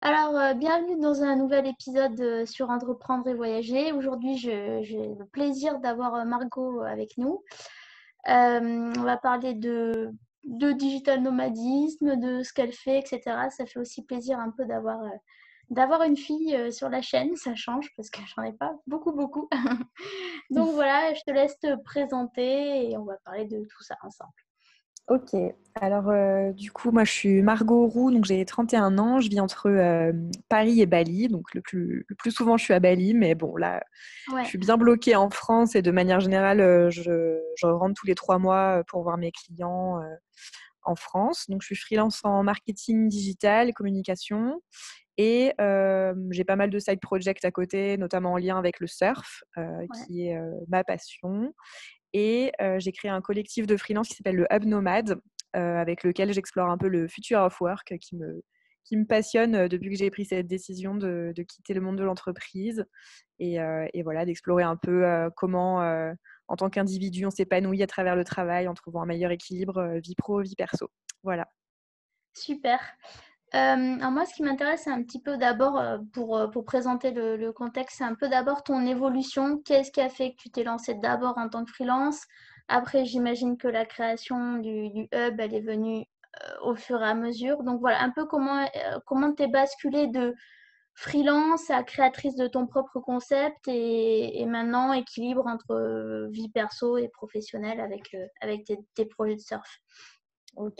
Alors, bienvenue dans un nouvel épisode sur Entreprendre et voyager. Aujourd'hui, j'ai le plaisir d'avoir Margot avec nous. On va parler de digital nomadisme, de ce qu'elle fait, etc. Ça fait aussi plaisir un peu d'avoir une fille sur la chaîne. Ça change parce que j'en ai pas beaucoup, beaucoup. Donc voilà, je te laisse te présenter et on va parler de tout ça ensemble. Ok, alors du coup, moi je suis Margot Roux, donc j'ai 31 ans, je vis entre Paris et Bali, donc le plus souvent je suis à Bali, mais bon là, je Ouais, suis bien bloquée en France et de manière générale, je rentre tous les 3 mois pour voir mes clients en France. Donc je suis freelance en marketing digital et communication et j'ai pas mal de side projects à côté, notamment en lien avec le surf, ouais. qui est ma passion. Et j'ai créé un collectif de freelance qui s'appelle le Hub Nomade, avec lequel j'explore un peu le future of work qui me passionne depuis que j'ai pris cette décision de quitter le monde de l'entreprise et voilà, d'explorer un peu comment, en tant qu'individu, on s'épanouit à travers le travail en trouvant un meilleur équilibre vie pro, vie perso. Voilà. Super. Alors moi, ce qui m'intéresse, c'est un petit peu d'abord, pour présenter le contexte, c'est un peu d'abord ton évolution. Qu'est-ce qui a fait que tu t'es lancée d'abord en tant que freelance? Après, j'imagine que la création du hub, elle est venue au fur et à mesure. Donc voilà, un peu comment t'es basculée de freelance à créatrice de ton propre concept et maintenant équilibre entre vie perso et professionnelle avec tes projets de surf. Ok.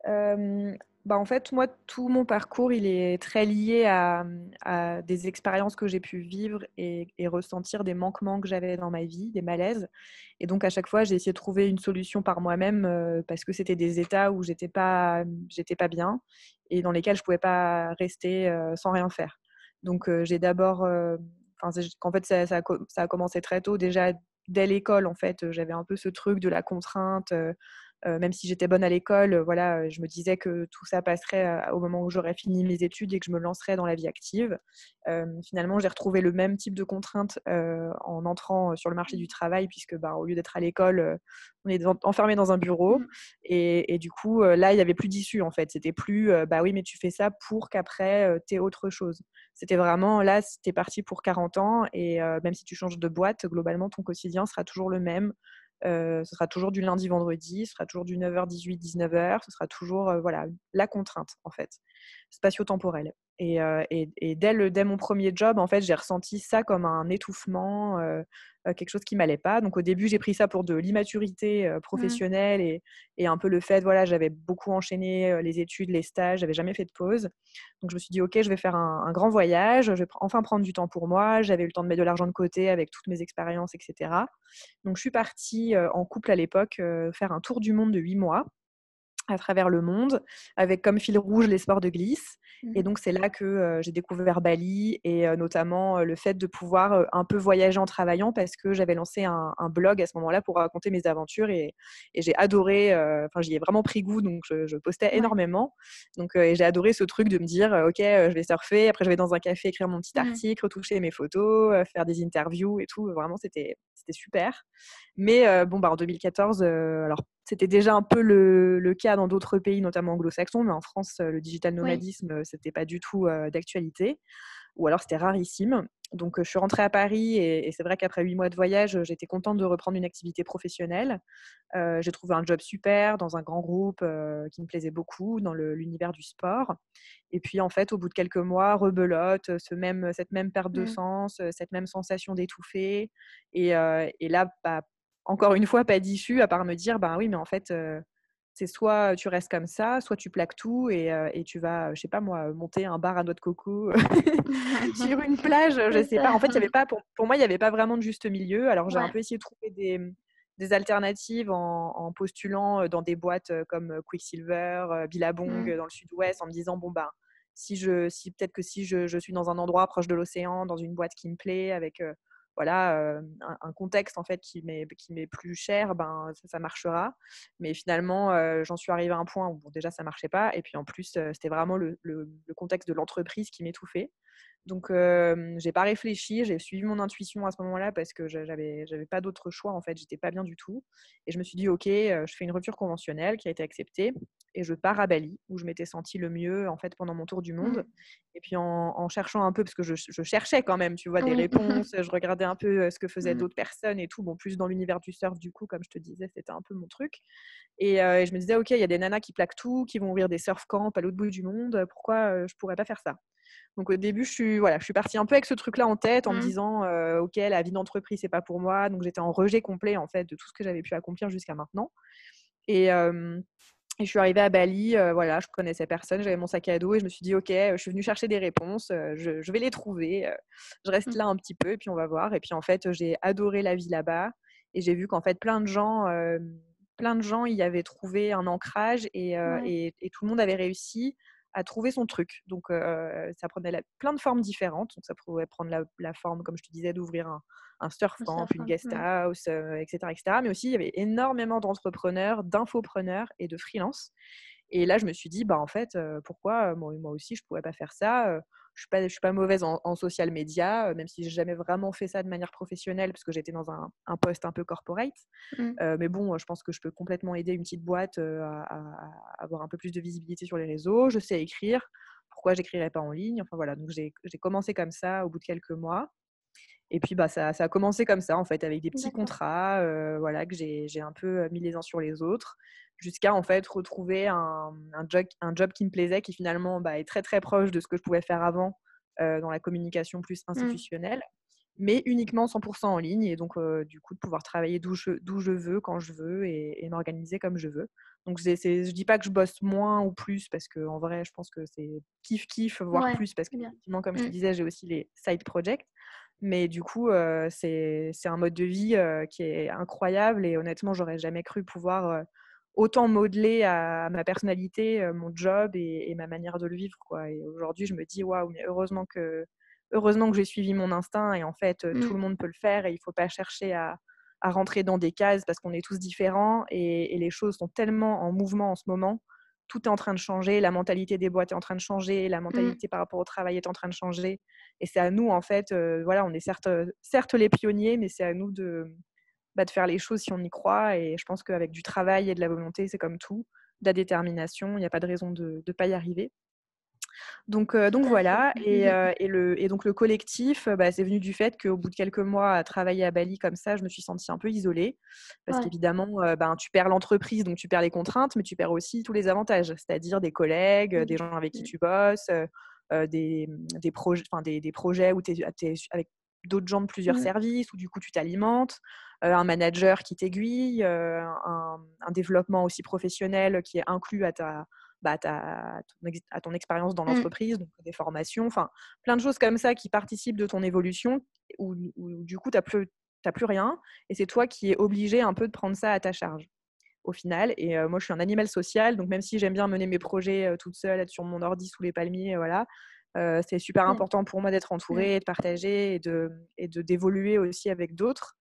Euh, Bah en fait, moi, tout mon parcours, il est très lié à des expériences que j'ai pu vivre et ressentir des manquements que j'avais dans ma vie, des malaises. Et donc, à chaque fois, j'ai essayé de trouver une solution par moi-même parce que c'était des états où j'étais pas bien et dans lesquels je pouvais pas rester sans rien faire. Donc, j'ai d'abord, en fait, ça a commencé très tôt. Déjà, dès l'école, en fait, j'avais un peu ce truc de la contrainte. Même si j'étais bonne à l'école, voilà, je me disais que tout ça passerait au moment où j'aurais fini mes études et que je me lancerais dans la vie active. Finalement, j'ai retrouvé le même type de contraintes en entrant sur le marché du travail, puisque bah, au lieu d'être à l'école, on est enfermé dans un bureau. Mm. Et du coup, là, il n'y avait plus d'issue, en fait. C'était plus, bah oui, mais tu fais ça pour qu'après, tu aies autre chose. C'était vraiment, là, tu es parti pour 40 ans, et même si tu changes de boîte, globalement, ton quotidien sera toujours le même. Ce sera toujours du lundi-vendredi, ce sera toujours du 9h-18, 19h, ce sera toujours voilà, la contrainte, en fait, spatio-temporelle. Et dès mon premier job, en fait, j'ai ressenti ça comme un étouffement, quelque chose qui m'allait pas. Donc au début, j'ai pris ça pour de l'immaturité Mm. professionnelle et un peu le fait, voilà, j'avais beaucoup enchaîné les études, les stages, j'avais jamais fait de pause. Donc je me suis dit, ok, je vais faire un grand voyage, je vais enfin prendre du temps pour moi. J'avais eu le temps de mettre de l'argent de côté avec toutes mes expériences, etc. Donc je suis partie en couple à l'époque faire un tour du monde de 8 mois à travers le monde, avec comme fil rouge les sports de glisse. Et Mm. donc, c'est là que j'ai découvert Bali et notamment le fait de pouvoir un peu voyager en travaillant parce que j'avais lancé un blog à ce moment-là pour raconter mes aventures et j'ai adoré, enfin, j'y ai vraiment pris goût, donc je postais Ouais. énormément. Donc, et j'ai adoré ce truc de me dire, OK, je vais surfer, après je vais dans un café écrire mon petit Mm. article, retoucher mes photos, faire des interviews et tout. Vraiment, c'était super. Mais bon, bah, en 2014, alors c'était déjà un peu le cas dans d'autres pays, notamment anglo-saxons, mais en France, le digital Oui. nomadisme, c'était pas du tout d'actualité, ou alors c'était rarissime. Donc, je suis rentrée à Paris et c'est vrai qu'après 8 mois de voyage, j'étais contente de reprendre une activité professionnelle. J'ai trouvé un job super dans un grand groupe qui me plaisait beaucoup dans l'univers du sport. Et puis, en fait, au bout de quelques mois, rebelote, cette même perte de Mm. sens, cette même sensation d'étouffer. Et là, bah, encore une fois, pas d'issue à part me dire, ben oui, mais en fait, c'est soit tu restes comme ça, soit tu plaques tout et tu vas, je sais pas moi, monter un bar à noix de coco sur une plage, je C'est sais ça. pas. En fait, il y avait pas, pour moi, il n'y avait pas vraiment de juste milieu. Alors, j'ai un Ouais. peu essayé de trouver des alternatives en postulant dans des boîtes comme Quicksilver, Billabong Mm. dans le sud-ouest, en me disant, bon, ben, si peut-être que si je suis dans un endroit proche de l'océan, dans une boîte qui me plaît, avec voilà, un contexte en fait qui m'est plus cher, ben ça marchera. Mais finalement, j'en suis arrivée à un point où bon, déjà ça marchait pas, et puis en plus c'était vraiment le contexte de l'entreprise qui m'étouffait. Donc j'ai pas réfléchi, j'ai suivi mon intuition à ce moment-là parce que j'avais pas d'autre choix en fait, j'étais pas bien du tout. Et je me suis dit ok, je fais une rupture conventionnelle qui a été acceptée. et je pars à Bali, où je m'étais sentie le mieux en fait pendant mon tour du monde. Et puis en cherchant un peu, parce que je cherchais quand même, tu vois, des Oui. réponses, je regardais un peu ce que faisaient Mm. d'autres personnes et tout. Bon, plus dans l'univers du surf, du coup, comme je te disais, c'était un peu mon truc. Et je me disais, ok, il y a des nanas qui plaquent tout, qui vont ouvrir des surf camps à l'autre bout du monde. Pourquoi je pourrais pas faire ça? Donc au début, je suis partie un peu avec ce truc-là en tête, en me Mm. disant, ok, la vie d'entreprise, c'est pas pour moi. Donc j'étais en rejet complet en fait de tout ce que j'avais pu accomplir jusqu'à maintenant. Et, euh, et je suis arrivée à Bali, voilà, je connaissais personne, j'avais mon sac à dos et je me suis dit, ok, je suis venue chercher des réponses, je vais les trouver, je reste Mm. là un petit peu et puis on va voir. Et puis en fait, j'ai adoré la vie là-bas et j'ai vu qu'en fait, plein de gens y avaient trouvé un ancrage Ouais. et tout le monde avait réussi à trouver son truc. Donc ça prenait plein de formes différentes. Donc ça pouvait prendre la forme, comme je te disais, d'ouvrir un surf Le camp, surf, une hein. guest house, etc., etc. Mais aussi, il y avait énormément d'entrepreneurs, d'infopreneurs et de freelance. Et là, je me suis dit, bah, en fait, pourquoi moi aussi, je ne pourrais pas faire ça. Je suis pas mauvaise en social media, même si je n'ai jamais vraiment fait ça de manière professionnelle, parce que j'étais dans un poste un peu corporate. Mm. Mais bon, je pense que je peux complètement aider une petite boîte à avoir un peu plus de visibilité sur les réseaux. Je sais écrire. Pourquoi j'écrirais pas en ligne? Enfin voilà, donc j'ai commencé comme ça au bout de quelques mois. Et puis bah, ça a commencé comme ça, en fait, avec des petits D'accord. contrats voilà, que j'ai un peu mis les uns sur les autres, jusqu'à en fait retrouver un job qui me plaisait, qui finalement bah, est très très proche de ce que je pouvais faire avant dans la communication plus Mm. institutionnelle, mais uniquement 100% en ligne. Et donc, du coup, de pouvoir travailler d'où je veux, quand je veux et m'organiser comme je veux. Donc, je dis pas que je bosse moins ou plus, parce qu'en vrai, je pense que c'est kiff-kiff, voire Ouais, plus, parce c'est bien. qu'effectivement, comme je te Mm. disais, j'ai aussi les side projects. Mais du coup, c'est un mode de vie qui est incroyable et honnêtement, j'aurais jamais cru pouvoir autant modeler à ma personnalité, mon job et ma manière de le vivre, quoi. Et aujourd'hui, je me dis: «Waouh, mais heureusement que j'ai suivi mon instinct et en fait, tout Mm. le monde peut le faire et il faut pas chercher à rentrer dans des cases parce qu'on est tous différents et les choses sont tellement en mouvement en ce moment. Tout est en train de changer, la mentalité des boîtes est en train de changer, la Mm. mentalité par rapport au travail est en train de changer. Et c'est à nous, en fait, voilà, on est certes les pionniers, mais c'est à nous de faire les choses si on y croit. Et je pense qu'avec du travail et de la volonté, c'est comme tout, de la détermination, il n'y a pas de raison de ne pas y arriver. Tout Donc à fait. voilà. Et donc le collectif, bah, c'est venu du fait qu'au bout de quelques mois à travailler à Bali comme ça, je me suis sentie un peu isolée. Parce Ouais. qu'évidemment, ben, tu perds l'entreprise, donc tu perds les contraintes, mais tu perds aussi tous les avantages, c'est-à-dire des collègues, des Oui. gens avec qui Mm. tu bosses, des projets où tu es avec d'autres gens de plusieurs Mm. services, où du coup tu t'alimentes, un manager qui t'aiguille, un développement aussi professionnel qui est inclus bah, à ton expérience dans Mm. l'entreprise, donc des formations, enfin plein de choses comme ça qui participent de ton évolution, où du coup, tu n'as plus rien et c'est toi qui es obligé un peu de prendre ça à ta charge au final. Et moi, je suis un animal social, donc même si j'aime bien mener mes projets toute seule, être sur mon ordi sous les palmiers, voilà, c'est super Ouais. important pour moi d'être Mm. entourée, de partager d'évoluer aussi avec d'autres.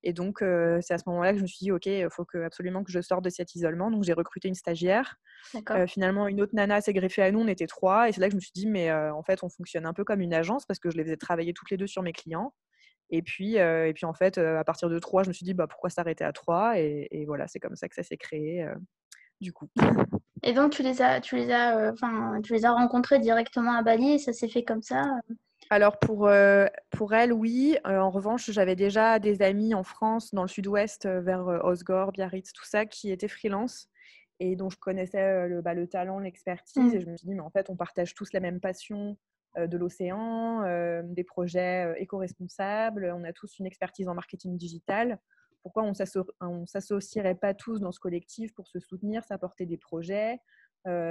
Et donc, c'est à ce moment-là que je me suis dit, OK, il faut absolument que je sorte de cet isolement. Donc, j'ai recruté une stagiaire. D'accord. Finalement, une autre nana s'est greffée à nous, on était 3 et c'est là que je me suis dit: «Mais en fait, on fonctionne un peu comme une agence», parce que je les faisais travailler toutes les 2 sur mes clients. Et puis en fait, à partir de 3, je me suis dit: «Bah, pourquoi s'arrêter à 3?» Et voilà, c'est comme ça que ça s'est créé, du coup. Et donc enfin, tu les as rencontrés directement à Bali et ça s'est fait comme ça. Alors pour elle, oui. En revanche, j'avais déjà des amis en France, dans le sud-ouest, vers, Osgore, Biarritz, tout ça, qui étaient freelance et dont je connaissais, le talent, l'expertise. Et Mm. je me suis dit: «Mais en fait, on partage tous la même passion, de l'océan, des projets, éco-responsables. On a tous une expertise en marketing digital. Pourquoi on s'associerait pas tous dans ce collectif pour se soutenir, s'apporter des projets,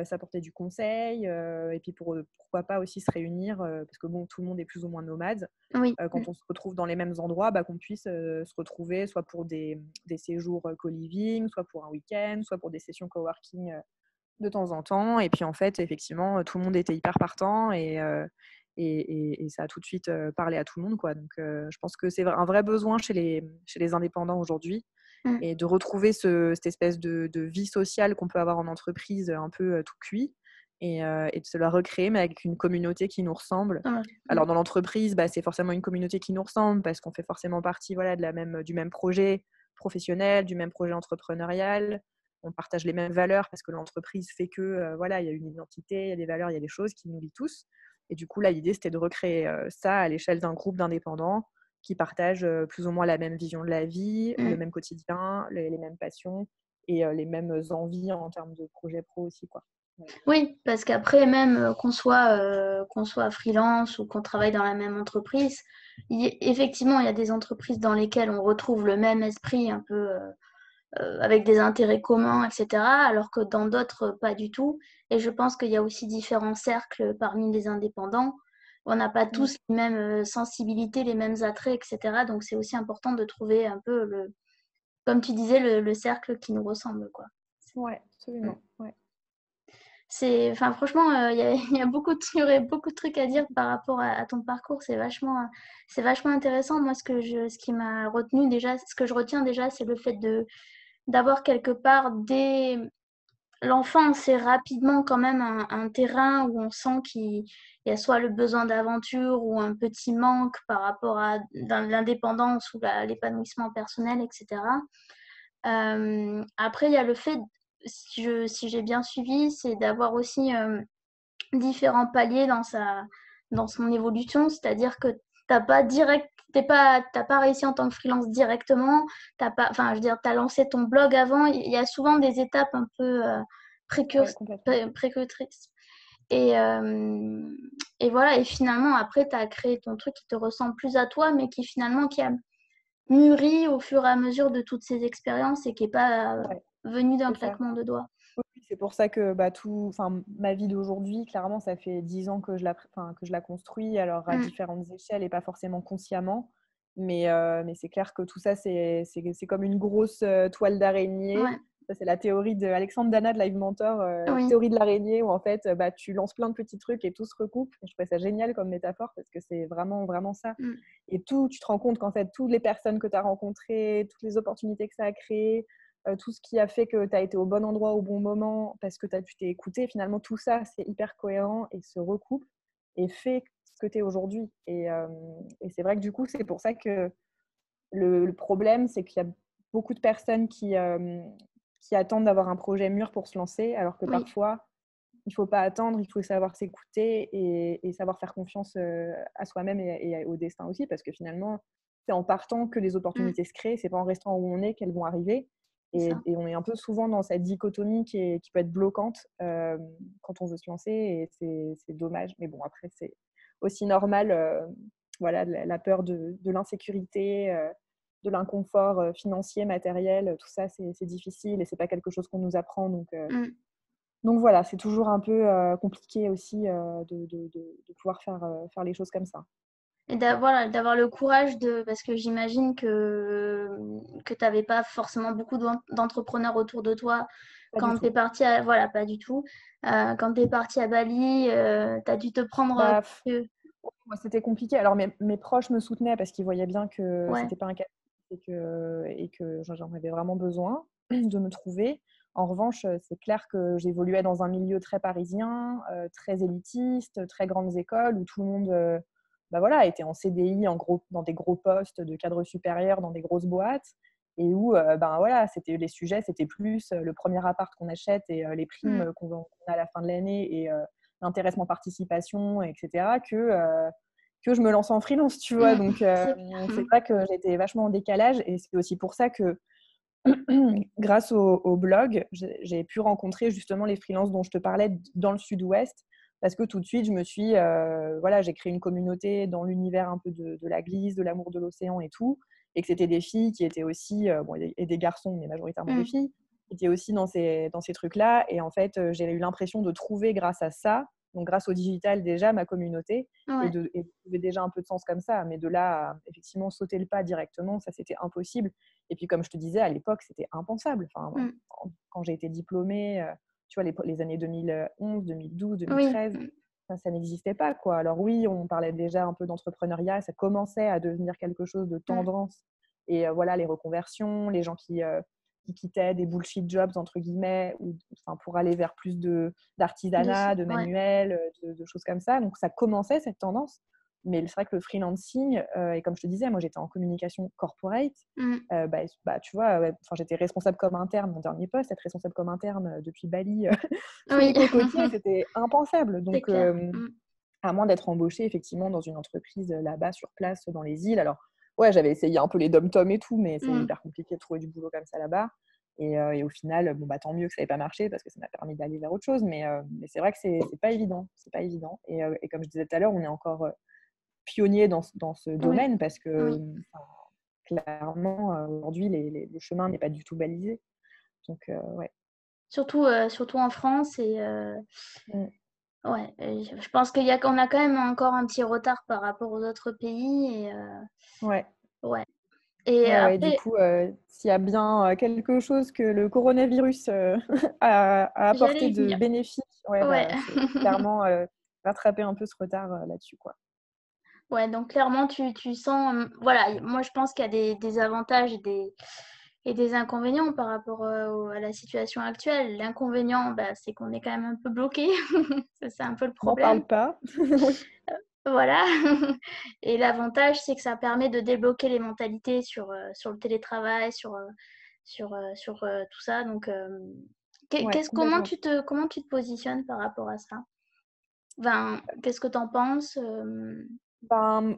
s'apporter du conseil, et puis pourquoi pas aussi se réunir, parce que bon, tout le monde est plus ou moins nomade, Oui. Mm. quand on se retrouve dans les mêmes endroits, bah, qu'on puisse se retrouver soit pour des séjours co-living, soit pour un week-end, soit pour des sessions coworking de temps en temps. Et puis en fait, effectivement, tout le monde était hyper partant et ça a tout de suite parlé à tout le monde, quoi. Donc je pense que c'est un vrai besoin chez les indépendants aujourd'hui, Mm. et de retrouver cette espèce de vie sociale qu'on peut avoir en entreprise un peu tout cuit, et de se la recréer, mais avec une communauté qui nous ressemble. Ouais. Mm. Alors dans l'entreprise, bah, c'est forcément une communauté qui nous ressemble parce qu'on fait forcément partie, voilà, du même projet professionnel, du même projet entrepreneurial. on partage les mêmes valeurs parce que l'entreprise fait que, voilà, il y a une identité, il y a des valeurs, il y a des choses qui nous lient tous. Et du coup, là, l'idée, c'était de recréer ça à l'échelle d'un groupe d'indépendants qui partagent plus ou moins la même vision de la vie, le Mm. même quotidien, les mêmes passions et les mêmes envies en termes de projets pro aussi, quoi. Ouais. Oui, parce qu'après, même qu'on soit freelance ou qu'on travaille dans la même entreprise, effectivement, il y a des entreprises dans lesquelles on retrouve le même esprit un peu avec des intérêts communs, etc., alors que dans d'autres, pas du tout. Et je pense qu'il y a aussi différents cercles parmi les indépendants. On n'a pas Mm. tous les mêmes sensibilités, les mêmes attraits, etc. Donc c'est aussi important de trouver un peu, comme tu disais, le cercle qui nous ressemble, quoi. Ouais, Mm. absolument. Ouais. Enfin, franchement, il y a il y aurait beaucoup de trucs à dire par rapport à ton parcours. C'est vachement intéressant. Moi, ce qui m'a retenu déjà, ce que je retiens déjà, c'est le fait d'avoir quelque part dès l'enfant, c'est rapidement quand même un terrain où on sent qu'il y a soit le besoin d'aventure ou un petit manque par rapport à l'indépendance ou l'épanouissement personnel, etc. Après, il y a le fait, si j'ai bien suivi, c'est d'avoir aussi différents paliers dans son évolution, c'est-à-dire que t'as pas réussi en tant que freelance directement, enfin, je veux dire, t'as lancé ton blog avant, il y a souvent des étapes un peu Ouais, complètement. précursorices. Et, euh, et voilà, et finalement, après, tu as créé ton truc qui te ressemble plus à toi, mais qui a mûri au fur et à mesure de toutes ces expériences et qui n'est pas Ouais, venu d'un c'est ça. claquement de doigts. Oui, oui, c'est pour ça que bah, ma vie d'aujourd'hui, clairement, ça fait 10 ans que je la construis, alors à Mm. différentes échelles et pas forcément consciemment. Mais c'est clair que tout ça, c'est comme une grosse toile d'araignée. Ouais, Ça, c'est la théorie de Alexandre Dana de Live Mentor, oui, théorie de l'araignée, où en fait, bah, tu lances plein de petits trucs et tout se recoupe. Et je trouvais ça génial comme métaphore parce que c'est vraiment, vraiment ça. mm, Et tu te rends compte qu'en fait, toutes les personnes que tu as rencontrées, toutes les opportunités que ça a créées, tout ce qui a fait que tu as été au bon endroit au bon moment parce que tu t'es écouté, finalement, tout ça, c'est hyper cohérent et se recoupe et fait ce que tu es aujourd'hui. Et c'est vrai que du coup, c'est pour ça que le problème, c'est qu'il y a beaucoup de personnes qui attendent d'avoir un projet mûr pour se lancer, alors que oui, parfois, il ne faut pas attendre, il faut savoir s'écouter et savoir faire confiance à soi-même et au destin aussi, parce que finalement, c'est en partant que les mm, opportunités se créent, c'est pas en restant où on est qu'elles vont arriver. c'est ça. Et on est un peu souvent dans cette dichotomie qui peut être bloquante quand on veut se lancer, et c'est dommage. Mais bon, après, c'est aussi normal, voilà, la peur de l'insécurité, de l'inconfort financier, matériel, tout ça, c'est difficile et c'est pas quelque chose qu'on nous apprend. Mm. Donc voilà, c'est toujours un peu compliqué aussi de pouvoir faire les choses comme ça. Et d'avoir le courage parce que j'imagine que tu n'avais pas forcément beaucoup d'entrepreneurs autour de toi Pas du quand tu es tout. parti voilà, pas du tout. Quand tu es parti à Bali, tu as dû te prendre Bah, que- moi, c'était compliqué. Alors, mes proches me soutenaient parce qu'ils voyaient bien que ouais, c'était pas un cas et que j'en avais vraiment besoin de me trouver. En revanche, c'est clair que j'évoluais dans un milieu très parisien, très élitiste, très grandes écoles où tout le monde bah voilà, était en CDI, dans des gros postes de cadre supérieur, dans des grosses boîtes. Et où ben voilà, les sujets, c'était plus le premier appart qu'on achète et les mm, primes qu'on a à la fin de l'année et l'intéressement participation, etc., que je me lance en freelance, tu vois. mm, Donc, c'est clair. c'est vrai que j'étais vachement en décalage et c'est aussi pour ça que, grâce au blog, j'ai pu rencontrer justement les freelances dont je te parlais dans le sud-ouest parce que tout de suite, voilà, j'ai créé une communauté dans l'univers un peu de la glisse, de l'amour de l'océan et tout, et que c'était des filles qui étaient aussi, bon, et des garçons, mais majoritairement des Mm, filles, qui étaient aussi dans ces trucs-là. Et en fait, j'ai eu l'impression de trouver grâce à ça, donc grâce au digital déjà, ma communauté, ouais, et de trouver déjà un peu de sens comme ça. Mais de là à effectivement sauter le pas directement, ça c'était impossible. Et puis comme je te disais, à l'époque, c'était impensable. Enfin, mm, quand j'ai été diplômée, tu vois, les années 2011, 2012, oui, 2013, ça n'existait pas, quoi. Alors oui, on parlait déjà un peu d'entrepreneuriat, ça commençait à devenir quelque chose de mm, tendance. Et voilà, les reconversions, les gens qui quittaient des bullshit jobs, entre guillemets, enfin, pour aller vers plus d'artisanat, de ouais, manuel, de choses comme ça. Donc ça commençait, cette tendance. Mais c'est vrai que le freelancing, et comme je te disais, moi j'étais en communication corporate, Mmh. tu vois, ouais, j'étais responsable comme interne, mon dernier poste, être responsable comme interne depuis Bali, sous les Oui, cocotiers, c'était impensable. c'est Donc, clair. Mmh. à moins d'être embauchée effectivement dans une entreprise là-bas sur place dans les îles. Alors, ouais, j'avais essayé un peu les dom-toms et tout, mais c'est Mmh. hyper compliqué de trouver du boulot comme ça là-bas. Et au final, bon, tant mieux que ça n'ait pas marché parce que ça m'a permis d'aller vers autre chose. Mais c'est vrai que c'est pas évident. C'est pas évident. Et comme je disais tout à l'heure, on est encore pionnier dans ce Oui, domaine parce que oui. enfin, clairement, aujourd'hui, le chemin n'est pas du tout balisé. Donc, ouais. Surtout en France et Mm. ouais, je pense qu'on a quand même encore un petit retard par rapport aux autres pays et Ouais. ouais et Ouais, ouais, du après coup, s'il y a bien quelque chose que le coronavirus a apporté j'allais y de venir. bénéfique, ouais, Ouais. c'est clairement rattraper un peu ce retard là-dessus, quoi. Ouais, donc clairement tu sens, voilà, moi je pense qu'il y a des avantages et des inconvénients par rapport, à la situation actuelle. L'inconvénient, bah, c'est qu'on est quand même un peu bloqué. Ça, c'est un peu le M'en problème. parle pas. Oui. Voilà et l'avantage, c'est que ça permet de débloquer les mentalités sur le télétravail, sur tout ça donc Ouais, complètement. comment tu te positionnes par rapport à ça? Enfin, qu'est-ce que tu en penses? Ben,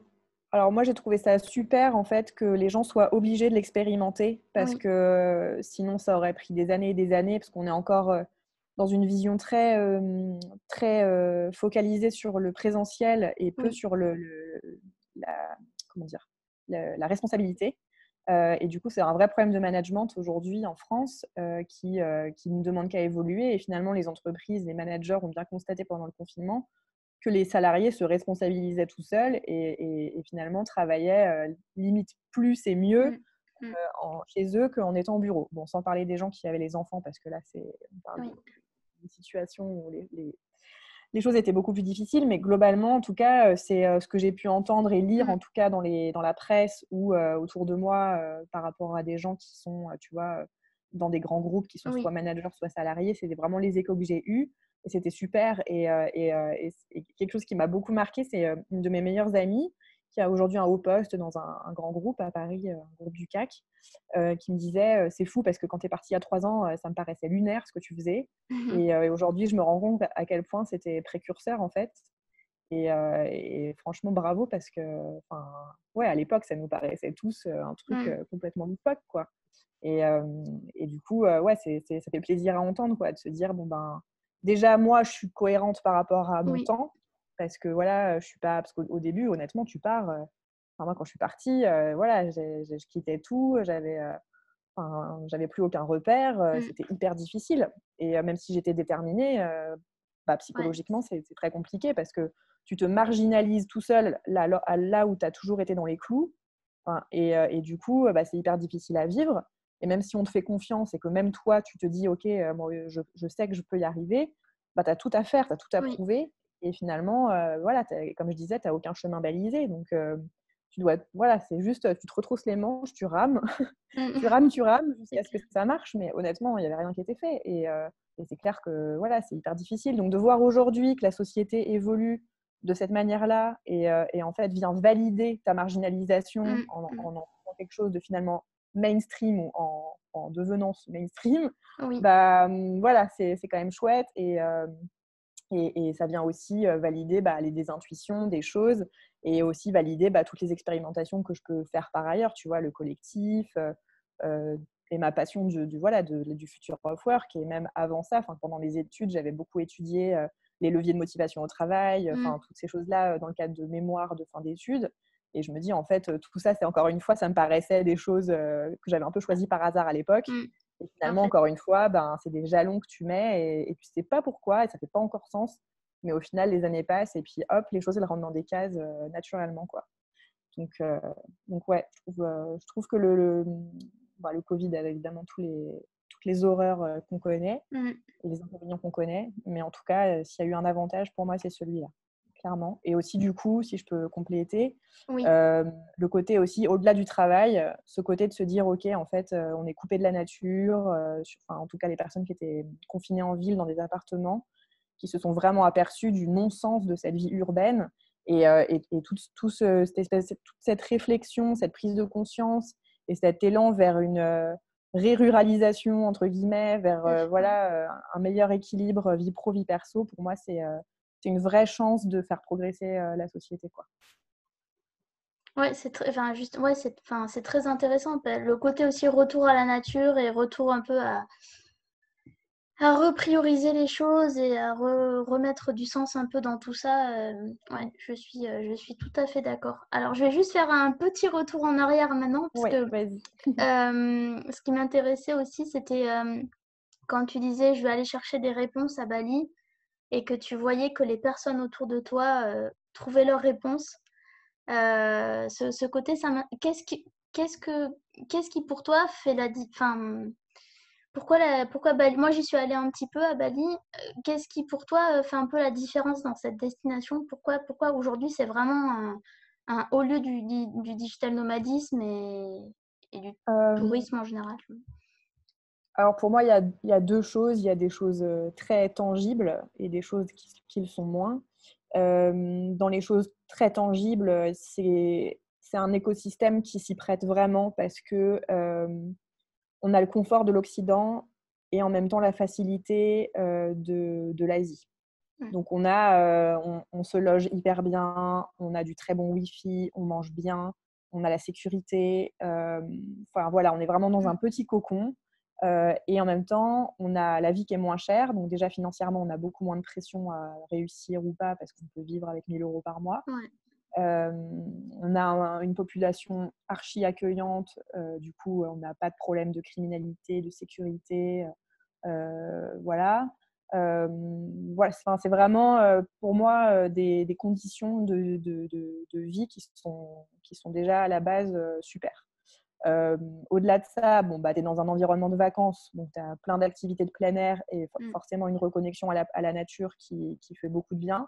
alors moi, j'ai trouvé ça super, en fait, que les gens soient obligés de l'expérimenter parce Oui, que sinon, ça aurait pris des années et des années parce qu'on est encore dans une vision très focalisée sur le présentiel et peu oui, sur la, comment dire, la responsabilité. Et du coup, c'est un vrai problème de management aujourd'hui en France qui ne demande qu'à évoluer. Et finalement, les entreprises, les managers ont bien constaté pendant le confinement que les salariés se responsabilisaient tout seuls et finalement travaillaient limite plus et mieux mmh, mmh, chez eux qu'en étant au bureau. Bon, sans parler des gens qui avaient les enfants, parce que là, on parle oui, d'une situation où les choses étaient beaucoup plus difficiles, mais globalement, en tout cas, c'est ce que j'ai pu entendre et lire, mmh, en tout cas dans la presse ou autour de moi, par rapport à des gens qui sont, tu vois, dans des grands groupes, qui sont soit oui, managers, soit salariés. C'était vraiment les échos que j'ai eus et c'était super. Et quelque chose qui m'a beaucoup marqué, c'est une de mes meilleures amies qui a aujourd'hui un haut poste dans un grand groupe à Paris, un groupe du CAC, qui me disait c'est fou parce que quand tu es parti il y a 3 ans, ça me paraissait lunaire ce que tu faisais. Et aujourd'hui, je me rends compte à quel point c'était précurseur, en fait. Et franchement, bravo parce que, enfin, ouais, à l'époque, ça nous paraissait tous un truc mmh, complètement loufoque, quoi. Et du coup, ouais, ça fait plaisir à entendre, quoi, de se dire, bon, ben, déjà, moi, je suis cohérente par rapport à mon oui, temps parce que, voilà, je suis pas, parce qu'au début, honnêtement, tu pars. Enfin, moi, quand je suis partie, voilà, je quittais tout, enfin, j'avais plus aucun repère, mmh, c'était hyper difficile. Et même si j'étais déterminée, ouais, psychologiquement, c'est très compliqué parce que tu te marginalises tout seul là où tu as toujours été dans les clous. Enfin, et du coup, c'est hyper difficile à vivre. Et même si on te fait confiance et que même toi, tu te dis, OK, moi, je sais que je peux y arriver, tu as tout à faire, tu as tout à oui, prouver. Et finalement, voilà, comme je disais, tu n'as aucun chemin balisé. Donc, tu dois, voilà, c'est juste, tu te retrousses les manches, tu rames, mmh, tu rames c'est jusqu'à ce que clair. ça marche. Mais honnêtement, il n'y avait rien qui était fait. Et c'est clair que voilà, c'est hyper difficile. Donc, de voir aujourd'hui que la société évolue de cette manière-là et en fait vient valider ta marginalisation Mmh, en faisant quelque chose de finalement mainstream ou en devenant ce mainstream, oui, voilà, c'est quand même chouette. Et ça vient aussi valider les désintuitions des choses et aussi valider toutes les expérimentations que je peux faire par ailleurs, tu vois, le collectif et ma passion voilà, du future of work. Et même avant ça, pendant les études, j'avais beaucoup étudié les leviers de motivation au travail, mmh, toutes ces choses-là dans le cadre de mémoire de fin d'études. Et je me dis, en fait, tout ça, c'est encore une fois, ça me paraissait des choses que j'avais un peu choisies par hasard à l'époque. mmh, Et en finalement, fait, encore une fois, c'est des jalons que tu mets et tu sais pas pourquoi et ça fait pas encore sens. Mais au final, les années passent et puis hop, les choses elles rentrent dans des cases naturellement, quoi. Donc, euh, donc ouais, je trouve que le Covid a évidemment toutes les horreurs qu'on connaît mmh, et les inconvénients qu'on connaît. Mais en tout cas, s'il y a eu un avantage, pour moi, c'est celui-là, clairement. Et aussi, du coup, si je peux compléter, oui, euh, le côté aussi, au-delà du travail, ce côté de se dire, OK, en fait, on est coupé de la nature, en tout cas, les personnes qui étaient confinées en ville dans des appartements, qui se sont vraiment aperçus du non-sens de cette vie urbaine Et toute cette réflexion, cette prise de conscience et cet élan vers une ré-ruralisation, entre guillemets, vers un meilleur équilibre vie pro, vie perso, pour moi, c'est une vraie chance de faire progresser la société, quoi. Ouais, c'est très, enfin, juste, ouais, c'est très intéressant. Le côté aussi retour à la nature et retour un peu à reprioriser les choses et à remettre du sens un peu dans tout ça. Ouais, je suis tout à fait d'accord. Alors, je vais juste faire un petit retour en arrière maintenant, parce Ouais, que vas-y. ce qui m'intéressait aussi, c'était quand tu disais je vais aller chercher des réponses à Bali et que tu voyais que les personnes autour de toi trouvaient leurs réponses. Ce côté, qu'est-ce que, qu'est-ce qui pour toi fait enfin, pourquoi Bali? Moi, j'y suis allée un petit peu à Bali. Qu'est-ce qui pour toi fait un peu la différence dans cette destination? Pourquoi aujourd'hui c'est vraiment un haut lieu du digital nomadisme et du Euh, tourisme en général? alors pour moi, il y a deux choses. Il y a des choses très tangibles et des choses qui le sont moins. Dans les choses très tangibles, c'est un écosystème qui s'y prête vraiment parce que on a le confort de l'Occident et en même temps la facilité de l'Asie. Mm. Donc on se loge hyper bien, on a du très bon Wi-Fi, on mange bien, on a la sécurité. Enfin voilà, on est vraiment dans un petit cocon. Et en même temps, on a la vie qui est moins chère. Donc déjà financièrement, on a beaucoup moins de pression à réussir ou pas parce qu'on peut vivre avec 1 000 € par mois. Ouais. Euh, on a une population archi accueillante. Du coup, on n'a pas de problème de criminalité, de sécurité. Voilà. Voilà, c'est vraiment pour moi des conditions de vie qui sont déjà à la base super. Au-delà de ça, bon, bah, tu es dans un environnement de vacances, donc tu as plein d'activités de plein air et Mm. forcément une reconnexion à la nature qui fait beaucoup de bien.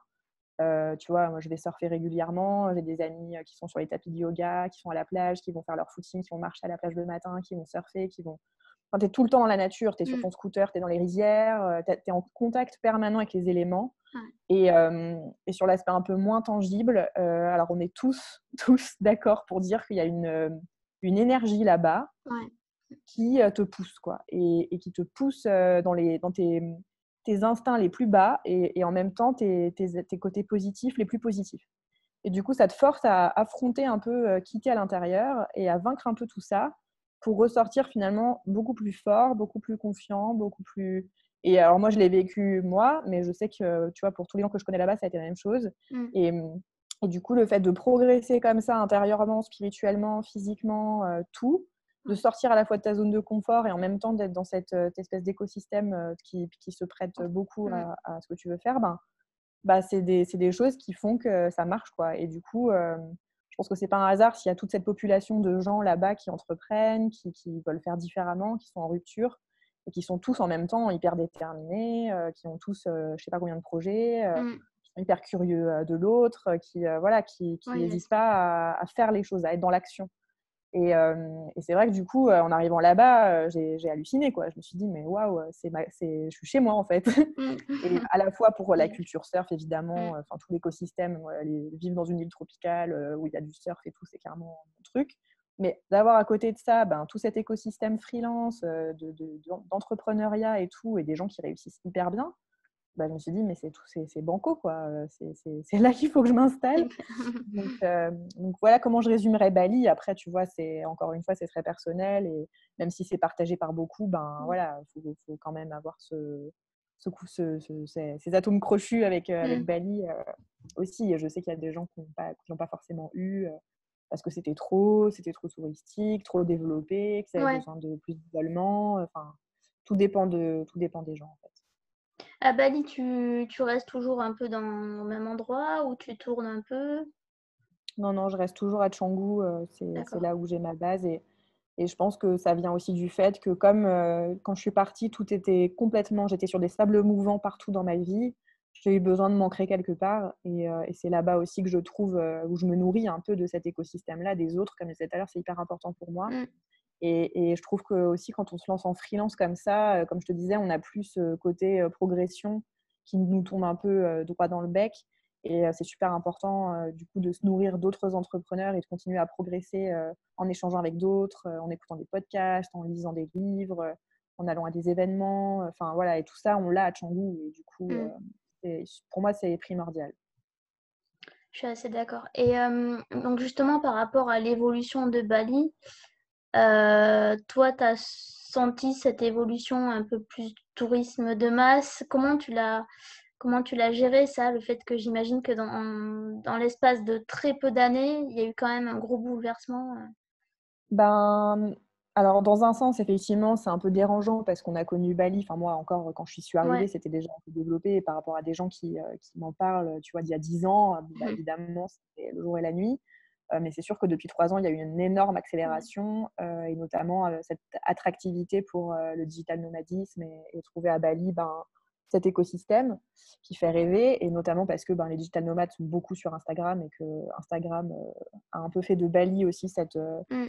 Tu vois, moi je vais surfer régulièrement, j'ai des amis qui sont sur les tapis de yoga, qui sont à la plage, qui vont faire leur footing, qui vont marcher à la plage le matin, qui vont surfer, qui vont… Enfin, tu es tout le temps dans la nature, tu es sur Mm. ton scooter, tu es dans les rizières, tu es en contact permanent avec les éléments. Ouais. Et sur l'aspect un peu moins tangible, alors on est tous, tous d'accord pour dire qu'il y a une énergie là-bas Ouais. qui te pousse, quoi, et qui te pousse dans tes instincts les plus bas et en même temps tes côtés positifs les plus positifs. Et du coup, ça te force à affronter un peu qui t'es à l'intérieur et à vaincre un peu tout ça pour ressortir finalement beaucoup plus fort, beaucoup plus confiant, beaucoup plus… Et alors moi, je l'ai vécu moi, mais je sais que, tu vois, pour tous les gens que je connais là-bas, ça a été la même chose. Mm. Et, et du coup, le fait de progresser comme ça intérieurement, spirituellement, physiquement, tout, de Ouais. sortir à la fois de ta zone de confort et en même temps d'être dans cette espèce d'écosystème qui se prête beaucoup Mm. à ce que tu veux faire, bah, c'est des choses qui font que ça marche, quoi. Et du coup, je pense que c'est pas un hasard s'il y a toute cette population de gens là-bas qui entreprennent, qui veulent faire différemment, qui sont en rupture et qui sont tous en même temps hyper déterminés, qui ont tous, je sais pas combien de projets, Mm. qui sont hyper curieux de l'autre, voilà, qui Ouais, n'hésitent pas à faire les choses, à être dans l'action. Et c'est vrai que du coup, en arrivant là-bas, j'ai halluciné, quoi. Je me suis dit, mais waouh, je suis chez moi, en fait. Mm. Et à la fois pour la Ouais. culture surf, Mm. évidemment, enfin tout l'écosystème, vivre dans une île tropicale où il y a du surf et tout, c'est clairement mon truc. Mais d'avoir à côté de ça, ben, tout cet écosystème freelance, d'entrepreneuriat et tout, et des gens qui réussissent hyper bien, bah, je me suis dit, mais c'est banco, quoi. C'est là qu'il faut que je m'installe. Donc voilà comment je résumerais Bali. Après, tu vois, encore une fois, c'est très personnel et même si c'est partagé par beaucoup, ben Mm. voilà, faut quand même avoir ces atomes crochus avec Mm. Bali aussi. Et je sais qu'il y a des gens qui n'ont pas forcément eu parce que c'était trop touristique, trop développé, qu'ils avaient Ouais. besoin de plus d'isolement. Enfin, tout dépend des gens, en fait. À Bali, tu restes toujours un peu au même endroit ou tu tournes un peu? Non, non, je reste toujours à Canggu. C'est D'accord. là où j'ai ma base. Et je pense que ça vient aussi du fait que comme quand je suis partie, tout était complètement… J'étais sur des sables mouvants partout dans ma vie. J'ai eu besoin de m'ancrer quelque part. Et c'est là-bas aussi que je trouve, où je me nourris un peu de cet écosystème-là, des autres. Comme je disais tout à l'heure, c'est hyper important pour moi. Mm. Et je trouve que aussi quand on se lance en freelance comme ça, comme je te disais, on a plus ce côté progression qui nous tombe un peu droit dans le bec. Et c'est super important, du coup, de se nourrir d'autres entrepreneurs et de continuer à progresser en échangeant avec d'autres, en écoutant des podcasts, en lisant des livres, en allant à des événements. Enfin, voilà, et tout ça, on l'a à Canggu. Et du coup, Mmh. pour moi, c'est primordial. Je suis assez d'accord. Et donc justement par rapport à l'évolution de Bali, toi, tu as senti cette évolution un peu plus tourisme de masse? Comment tu l'as géré ça? Le fait que j'imagine que dans l'espace de très peu d'années, il y a eu quand même un gros bouleversement. Ben, alors dans un sens, effectivement, c'est un peu dérangeant parce qu'on a connu Bali. Enfin, moi, encore, quand je suis arrivée, Ouais. c'était déjà un peu développé. Et par rapport à des gens qui m'en parlent, tu vois, d'il y a 10 ans, bon, bah, Mmh. évidemment, c'était le jour et la nuit. Mais c'est sûr que depuis 3 ans, il y a eu une énorme Ouais. accélération, et notamment cette attractivité pour le digital nomadisme et trouver à Bali cet écosystème qui fait rêver. Et notamment parce que les digital nomades sont beaucoup sur Instagram et que Instagram a un peu fait de Bali aussi Mmh.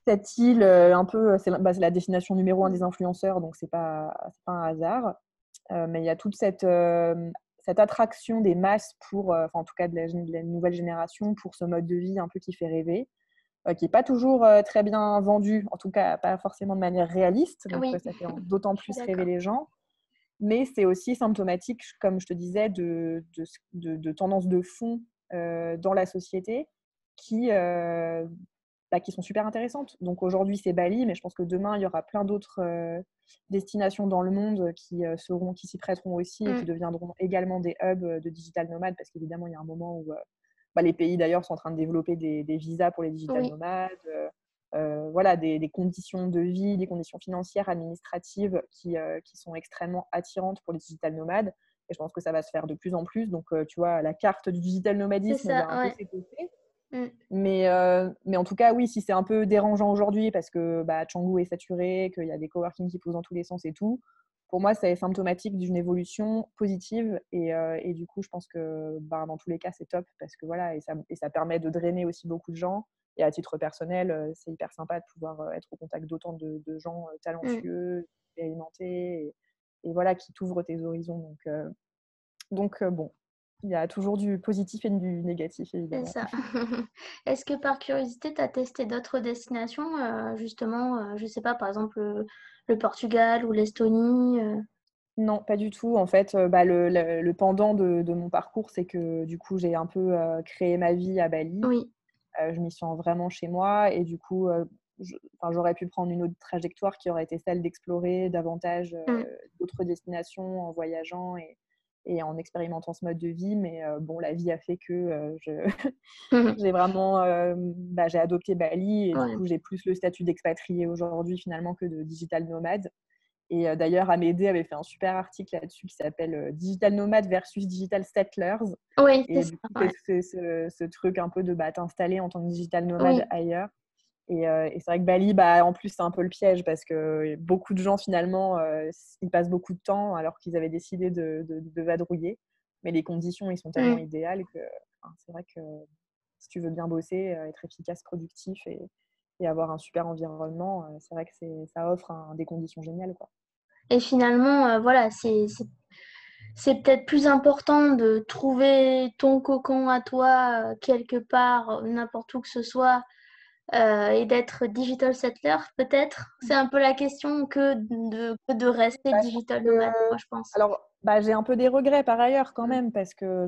cette île, un peu, c'est la destination numéro 1 des Mmh. influenceurs, donc c'est pas un hasard. Mais il y a toute cette attraction des masses pour, enfin en tout cas de la nouvelle génération pour ce mode de vie un peu qui fait rêver, qui est pas toujours, très bien vendu, en tout cas pas forcément de manière réaliste, donc Oui, ça fait d'autant je suis plus rêver d'accord. les gens. Mais c'est aussi symptomatique, comme je te disais, de tendances de fond, dans la société qui, qui sont super intéressantes. Donc aujourd'hui, c'est Bali, mais je pense que demain, il y aura plein d'autres destinations dans le monde qui s'y prêteront aussi et qui Mmh. deviendront également des hubs de digital nomades, parce qu'évidemment, il y a un moment où les pays d'ailleurs sont en train de développer des visas pour les digital Oui. nomades, voilà, des conditions de vie, des conditions financières, administratives qui sont extrêmement attirantes pour les digital nomades. Et je pense que ça va se faire de plus en plus. Donc, tu vois, la carte du digital C'est nomadisme ça, va un peu ouais. s'étoffer. Mmh. Mais en tout cas, oui, si c'est un peu dérangeant aujourd'hui parce que Canggu est saturé, qu'il y a des coworking qui poussent dans tous les sens et tout, pour moi, c'est symptomatique d'une évolution positive. Et du coup, je pense que dans tous les cas, c'est top parce que voilà, et ça permet de drainer aussi beaucoup de gens. Et à titre personnel, c'est hyper sympa de pouvoir être au contact d'autant de gens Mmh. talentueux, expérimentés, et voilà, qui t'ouvrent tes horizons. Donc bon, il y a toujours du positif et du négatif, C'est évidemment. ça. Est-ce que par curiosité, tu as testé d'autres destinations, justement, je sais pas, par exemple, le Portugal ou l'Estonie, Non, pas du tout. En fait, le pendant de mon parcours, c'est que du coup, j'ai un peu créé ma vie à Bali. Oui. Je m'y sens vraiment chez moi et du coup, j'aurais pu prendre une autre trajectoire qui aurait été celle d'explorer davantage Mmh. d'autres destinations en voyageant et en expérimentant ce mode de vie. Mais bon, la vie a fait que j'ai vraiment j'ai adopté Bali et du Ouais. coup, j'ai plus le statut d'expatrié aujourd'hui finalement que de digital nomade. Et d'ailleurs, Amédée avait fait un super article là-dessus qui s'appelle Digital Nomad versus Digital Settlers. Oui, c'est Et ça, du coup, ouais. c'est ce truc un peu de t'installer en tant que digital nomade Oui. ailleurs. Et c'est vrai que Bali, en plus, c'est un peu le piège parce que beaucoup de gens, finalement, ils passent beaucoup de temps alors qu'ils avaient décidé de vadrouiller. Mais les conditions, ils sont tellement Mmh. idéales que c'est vrai que si tu veux bien bosser, être efficace, productif et avoir un super environnement, c'est vrai que ça offre des conditions géniales, quoi. Et finalement, voilà, c'est peut-être plus important de trouver ton cocon à toi, quelque part, n'importe où que ce soit, et d'être digital settler peut-être? C'est un peu la question que de rester Je pense digital que nomade, moi je pense. alors, j'ai un peu des regrets par ailleurs quand Mmh, même parce que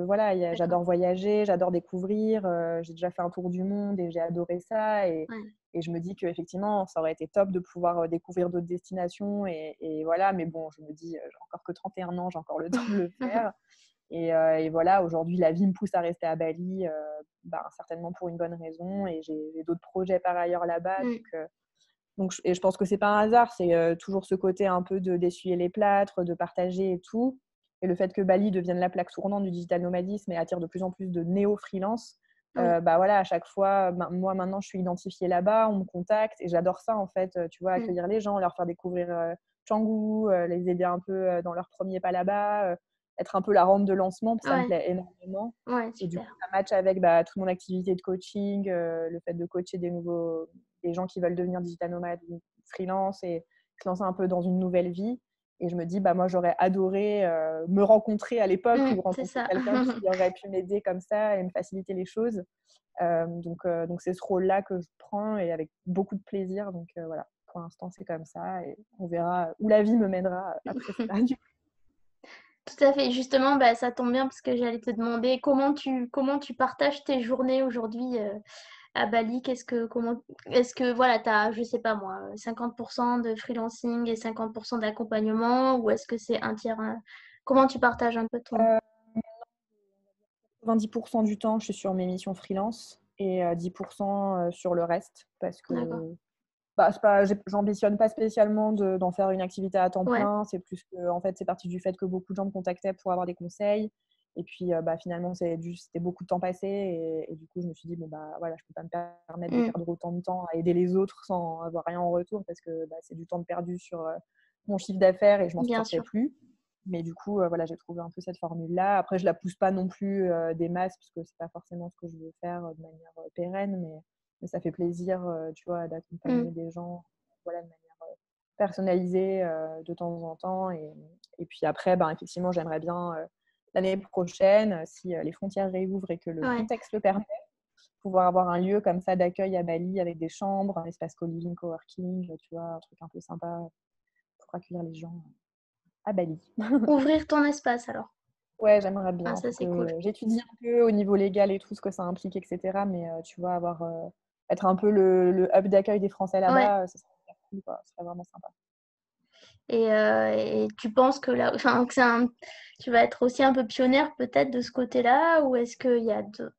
voilà, d'accord. j'adore voyager, j'adore découvrir, j'ai déjà fait un tour du monde et j'ai adoré ça. et Ouais. et je me dis qu'effectivement, ça aurait été top de pouvoir, découvrir d'autres destinations et voilà. Mais bon, je me dis, «J'ai encore que 31 ans, j'ai encore le temps de le faire». Et voilà, aujourd'hui, la vie me pousse à rester à Bali, certainement pour une bonne raison, et j'ai d'autres projets par ailleurs là-bas. Mmh, Et je pense que c'est pas un hasard, c'est toujours ce côté un peu d'essuyer les plâtres, de partager et tout. Et le fait que Bali devienne la plaque tournante du digital nomadisme et attire de plus en plus de néo-freelance, oui. voilà, à chaque fois, moi maintenant je suis identifiée là-bas, on me contacte et j'adore ça en fait, tu vois, Mmh, accueillir les gens, leur faire découvrir Canggu, les aider un peu dans leurs premiers pas là-bas, être un peu la rampe de lancement, ça me ouais, plaît énormément. ouais, Et du super. coup, ça match avec toute mon activité de coaching, le fait de coacher des gens qui veulent devenir digital nomades ou freelance et se lancer un peu dans une nouvelle vie. Et je me dis, moi, j'aurais adoré me rencontrer à l'époque ou C'est rencontrer ça. quelqu'un qui aurait pu m'aider comme ça et me faciliter les choses. Donc, c'est ce rôle-là que je prends et avec beaucoup de plaisir. Donc, voilà, pour l'instant, c'est comme ça et on verra où la vie me mènera après ça. Tout à fait. Justement, ça tombe bien parce que j'allais te demander comment tu partages tes journées aujourd'hui à Bali. Est-ce que voilà, tu as, je sais pas moi, 50% de freelancing et 50% d'accompagnement ou est-ce que c'est un tiers comment tu partages un peu ton... 90% du temps, je suis sur mes missions freelance et 10% sur le reste parce que D'accord. j'ambitionne pas spécialement d'en faire une activité à temps Ouais, plein. C'est plus que, en fait, c'est parti du fait que beaucoup de gens me contactaient pour avoir des conseils. Et puis, finalement, c'était beaucoup de temps passé. Et du coup, je me suis dit, voilà, je peux pas me permettre de mmh, perdre autant de temps à aider les autres sans avoir rien en retour parce que c'est du temps de perdu sur mon chiffre d'affaires et je m'en bien sortais sûr. plus. Mais du coup, voilà, j'ai trouvé un peu cette formule-là. Après, je la pousse pas non plus des masses parce que c'est pas forcément ce que je veux faire de manière pérenne, mais ça fait plaisir, tu vois, Mmh. d'accompagner des gens, voilà, de manière personnalisée de temps en temps. Et puis après, effectivement, j'aimerais bien l'année prochaine, si les frontières réouvrent et que le Ouais. contexte le permet, pouvoir avoir un lieu comme ça d'accueil à Bali avec des chambres, un espace co-living, coworking, tu vois, un truc un peu sympa pour accueillir les gens à Bali. Ouvrir ton espace alors. Ouais, j'aimerais Ah, bien. ça Faut c'est cool. que j'étudie un peu au niveau légal et tout ce que ça implique, etc. Mais tu vois, être un peu le hub d'accueil des Français Ouais. là-bas, ça serait super cool, quoi. Ce serait vraiment sympa. Et tu penses que là, enfin, tu vas être aussi un peu pionnière peut-être de ce côté-là ou est-ce qu'il y a de...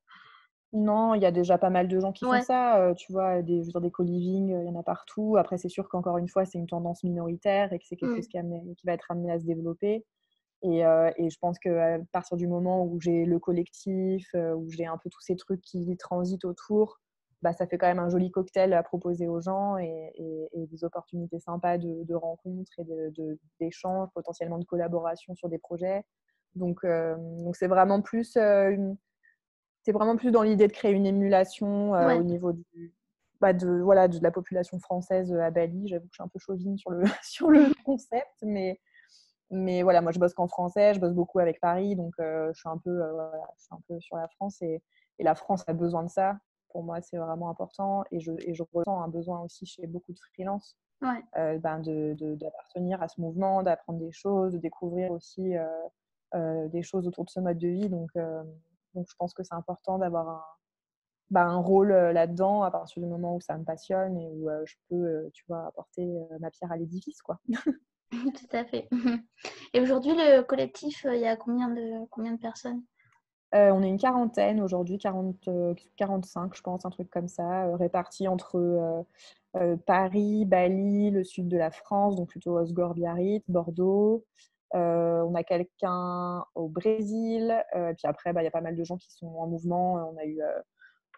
Non, il y a déjà pas mal de gens qui font Ouais. ça. Tu vois, je veux dire, des co-living, il y en a partout. Après, c'est sûr qu'encore une fois, c'est une tendance minoritaire et que c'est quelque Mmh. chose qui va être amené à se développer. Et je pense qu'à partir du moment où j'ai le collectif, où j'ai un peu tous ces trucs qui transitent autour, ça fait quand même un joli cocktail à proposer aux gens et des opportunités sympas de rencontres et d'échanges, potentiellement de collaboration sur des projets. Donc c'est vraiment plus dans l'idée de créer une émulation Ouais. au niveau de la population française à Bali. J'avoue que je suis un peu chauvine sur le, sur le concept, mais voilà, moi je bosse qu'en français, je bosse beaucoup avec Paris, donc je suis un peu sur la France et la France a besoin de ça. Pour moi, c'est vraiment important et je ressens un besoin aussi chez beaucoup de freelances Ouais. d'appartenir à ce mouvement, d'apprendre des choses, de découvrir aussi des choses autour de ce mode de vie. Donc je pense que c'est important d'avoir un rôle là-dedans à partir du moment où ça me passionne et où je peux, tu vois, apporter ma pierre à l'édifice, quoi. Tout à fait. Et aujourd'hui, le collectif, il y a combien de personnes? On est une quarantaine aujourd'hui, 45 je pense, un truc comme ça, répartis entre Paris, Bali, le sud de la France, donc plutôt Osgore-Biarritz, Bordeaux. On a quelqu'un au Brésil, et puis après, il y a pas mal de gens qui sont en mouvement.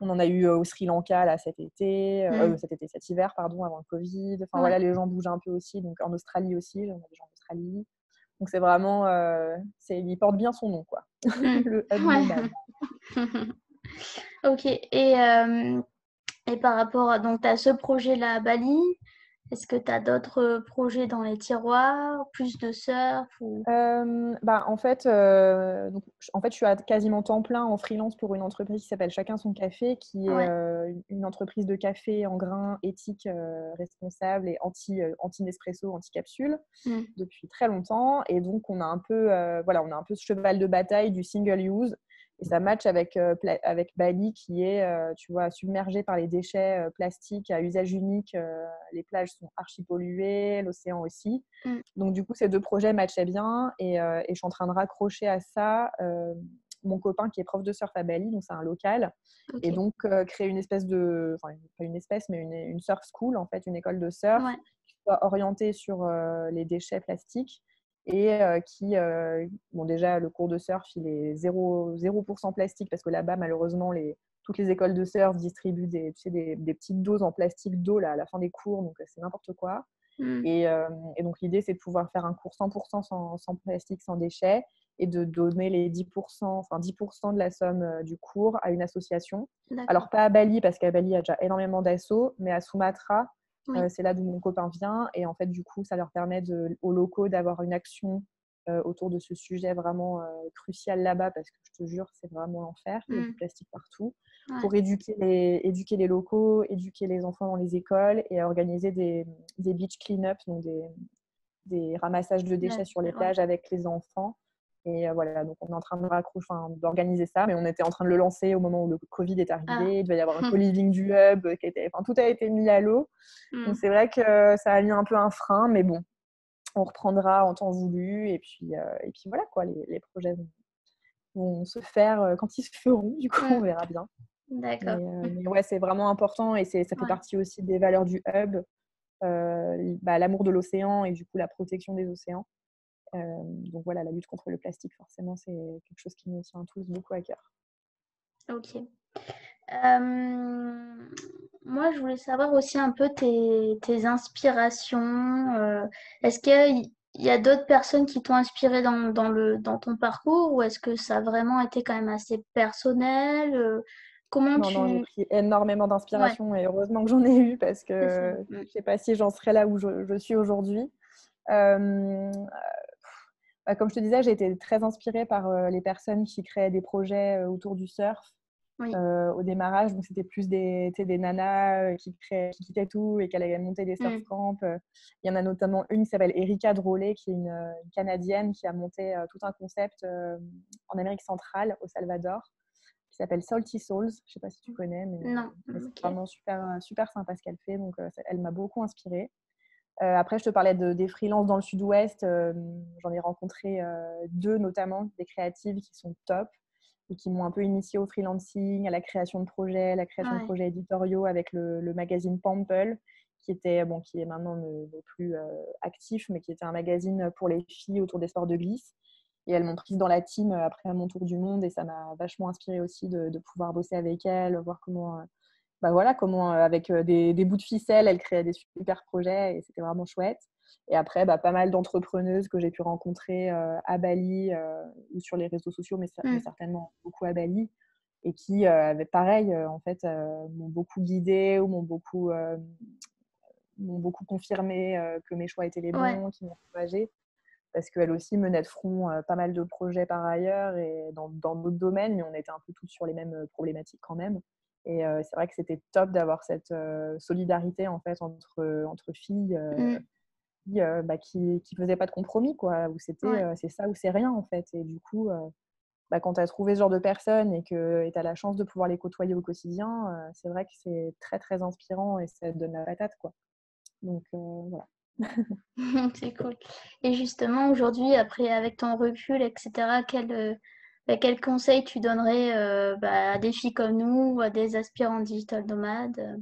On en a eu au Sri Lanka là, Mmh. cet hiver, pardon, avant le Covid. Enfin Ouais. voilà, les gens bougent un peu aussi, donc en Australie aussi, on a des gens en Australie. Donc c'est vraiment, il porte bien son nom, quoi. Mmh. Le hub Ouais. nomade. OK et par rapport à donc tu as ce projet-là à Bali, est-ce que tu as d'autres, projets dans les tiroirs? Plus de surf ou... En fait, je suis à quasiment temps plein en freelance pour une entreprise qui s'appelle Chacun son café, qui est Ouais. une entreprise de café en grains, éthique, responsable et anti-Nespresso, anti-capsule Mmh. depuis très longtemps. Et donc, on a un peu ce cheval de bataille du single use. Et ça match avec Bali qui est, tu vois, submergé par les déchets plastiques à usage unique. Les plages sont archi polluées, l'océan aussi. Mmh. Donc, du coup, ces deux projets matchaient bien et je suis en train de raccrocher à ça mon copain qui est prof de surf à Bali, donc c'est un local, et OK. donc créer une espèce enfin, pas une espèce, mais une surf school, en fait, une école de surf Ouais. qui soit orientée sur les déchets plastiques et bon, déjà, le cours de surf, il est 0% plastique parce que là-bas, malheureusement, toutes les écoles de surf distribuent des petites doses en plastique d'eau là, à la fin des cours, donc c'est n'importe quoi. Mmh. Et donc, l'idée, c'est de pouvoir faire un cours 100% sans plastique, sans déchets, et de donner les 10%, enfin 10% de la somme du cours à une association. D'accord. Alors, pas à Bali, parce qu'à Bali, il y a déjà énormément d'assauts, mais à Sumatra, Oui. C'est là d'où mon copain vient. Et en fait, du coup, ça leur permet aux locaux d'avoir une action autour de ce sujet vraiment crucial là-bas, parce que je te jure, c'est vraiment l'enfer. Il y a du plastique partout. Ouais. Pour éduquer les locaux, éduquer les enfants dans les écoles et organiser des beach clean-up, donc des ramassages de déchets sur les Ouais. plages avec les enfants. Et voilà, donc on est en train d'organiser ça, mais on était en train de le lancer au moment où le Covid est Ah. arrivé. Il devait y avoir un co-living du hub, tout a été mis à l'eau. Donc Mm. c'est vrai que ça a mis un peu un frein, mais bon, on reprendra en temps voulu. Et puis voilà, quoi, les projets vont se faire quand ils se feront. Du coup, on Mm. verra bien. D'accord. Mais ouais, c'est vraiment important et ça fait Ouais. partie aussi des valeurs du hub, l'amour de l'océan et du coup la protection des océans. Donc voilà, la lutte contre le plastique, forcément, c'est quelque chose qui nous tient tous beaucoup à cœur. Ok. Moi, je voulais savoir aussi un peu tes inspirations. Est-ce qu'il y a d'autres personnes qui t'ont inspiré dans ton parcours ou est-ce que ça a vraiment été quand même assez personnel? Comment Non, non, j'ai tu... pris énormément Ouais, d'inspiration et heureusement que j'en ai eu parce c'est ça. que je ne sais pas si j'en serais là où je suis aujourd'hui. Euh, Comme je te disais, j'ai été très inspirée par les personnes qui créaient des projets autour du surf. Oui. Au démarrage, donc c'était plus des nanas qui quittaient tout et qui allaient monter des surf Mm. camps. Il y en a notamment une qui s'appelle Erika Drolet, qui est une Canadienne qui a monté tout un concept en Amérique centrale, au Salvador, qui s'appelle Salty Souls. Je ne sais pas si tu connais, Non. mais c'est Ok. vraiment super, super sympa ce qu'elle fait. Donc, elle m'a beaucoup inspirée. Après, je te parlais des freelances dans le sud-ouest. J'en ai rencontré deux notamment, des créatives qui sont top et qui m'ont un peu initiée au freelancing, à la création de projets, la création de Ouais. projets éditoriaux avec le magazine Pample, qui est maintenant ne plus actif, mais qui était un magazine pour les filles autour des sports de glisse. Et elles m'ont prise dans la team après mon tour du monde et ça m'a vachement inspirée aussi de pouvoir bosser avec elles, voir comment avec des bouts de ficelle, elle créait des super projets et c'était vraiment chouette. Et après, pas mal d'entrepreneuses que j'ai pu rencontrer à Bali ou sur les réseaux sociaux, mais Mm. certainement beaucoup à Bali et qui, pareil, en fait, m'ont beaucoup guidée ou m'ont beaucoup confirmé que mes choix étaient les Ouais. bons, qui m'ont encouragée parce qu'elle aussi menait de front pas mal de projets par ailleurs et dans d'autres domaines, mais on était un peu toutes sur les mêmes problématiques quand même. Et c'est vrai que c'était top d'avoir cette solidarité en fait entre filles Mm. qui faisaient pas de compromis, quoi, où Ouais. c'est ça ou c'est rien en fait. Et du coup, quand tu as trouvé ce genre de personnes et que tu as la chance de pouvoir les côtoyer au quotidien, c'est vrai que c'est très très inspirant et ça te donne la patate, quoi. Donc voilà. C'est cool. Et justement, aujourd'hui, après, avec ton recul, etc., quel conseil tu donnerais à des filles comme nous ou à des aspirants digital nomades?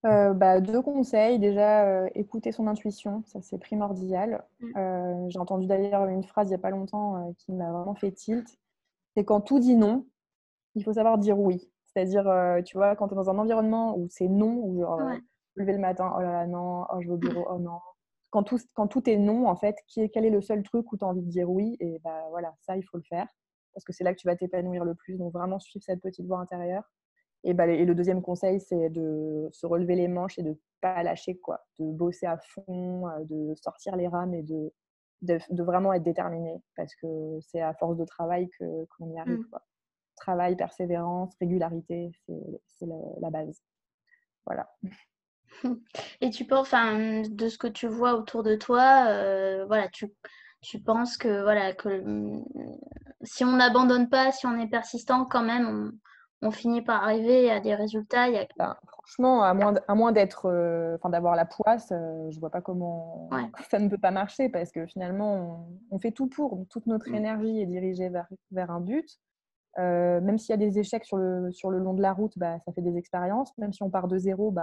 Deux conseils. Déjà, écouter son intuition, ça c'est primordial. Mm. J'ai entendu d'ailleurs une phrase il n'y a pas longtemps qui m'a vraiment fait tilt. C'est quand tout dit non, il faut savoir dire oui. C'est-à-dire, tu vois, quand tu es dans un environnement où c'est non, où genre, Ouais. lever le matin, oh là là, non, oh, je vais au bureau, oh non. Quand tout est non, en fait, quel est le seul truc où tu as envie de dire oui? Et voilà, ça, il faut le faire. Parce que c'est là que tu vas t'épanouir le plus. Donc, vraiment suivre cette petite voix intérieure. Et le deuxième conseil, c'est de se relever les manches et de ne pas lâcher, quoi. De bosser à fond, de sortir les rames et de vraiment être déterminé. Parce que c'est à force de travail qu'on y arrive, Mm. quoi. Travail, persévérance, régularité, c'est la base. Voilà. Et tu penses, enfin, de ce que tu vois autour de toi, voilà, tu penses que, voilà, si on n'abandonne pas, si on est persistant, quand même, on finit par arriver à des résultats. Franchement, à moins d'être, d'avoir la poisse, je vois pas comment Ouais. ça ne peut pas marcher parce que finalement, on fait tout pour. Toute notre Mm. énergie est dirigée vers un but. Même s'il y a des échecs sur le long de la route, ça fait des expériences. Même si on part de zéro,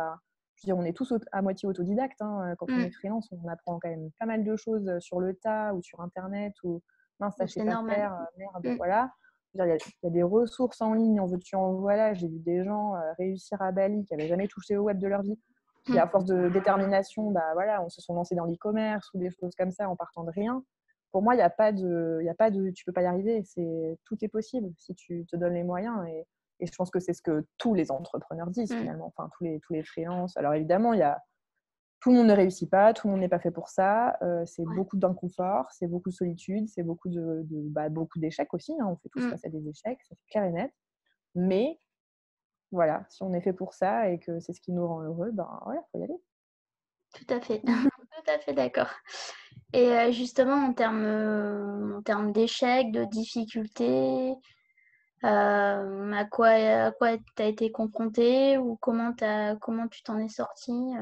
je veux dire, on est tous à moitié autodidactes, hein. Quand on est Mm. freelance, on apprend quand même pas mal de choses sur le tas ou sur Internet ou mince, ça je sais C'est pas normal. faire, merde, Mm. voilà. Je veux dire, il y a des ressources en ligne, en veux-tu, en voilà. J'ai vu des gens réussir à Bali qui n'avaient jamais touché au web de leur vie, qui Mm. à force de détermination, on se sont lancés dans l'e-commerce ou des choses comme ça en partant de rien. Pour moi, il y a pas de tu peux pas y arriver. Tout est possible si tu te donnes les moyens. Et je pense que c'est ce que tous les entrepreneurs disent finalement, enfin tous les freelances. Alors évidemment, tout le monde ne réussit pas, tout le monde n'est pas fait pour ça. C'est beaucoup d'inconfort, c'est beaucoup de solitude, c'est beaucoup beaucoup d'échecs aussi. Hein. On fait tous face à des échecs, ça c'est clair et net. Mais voilà, si on est fait pour ça et que c'est ce qui nous rend heureux, ben voilà, faut y aller. Tout à fait, tout à fait d'accord. Et justement en termes d'échecs, de difficultés, à quoi tu as été confrontée ou comment tu t'en es sortie?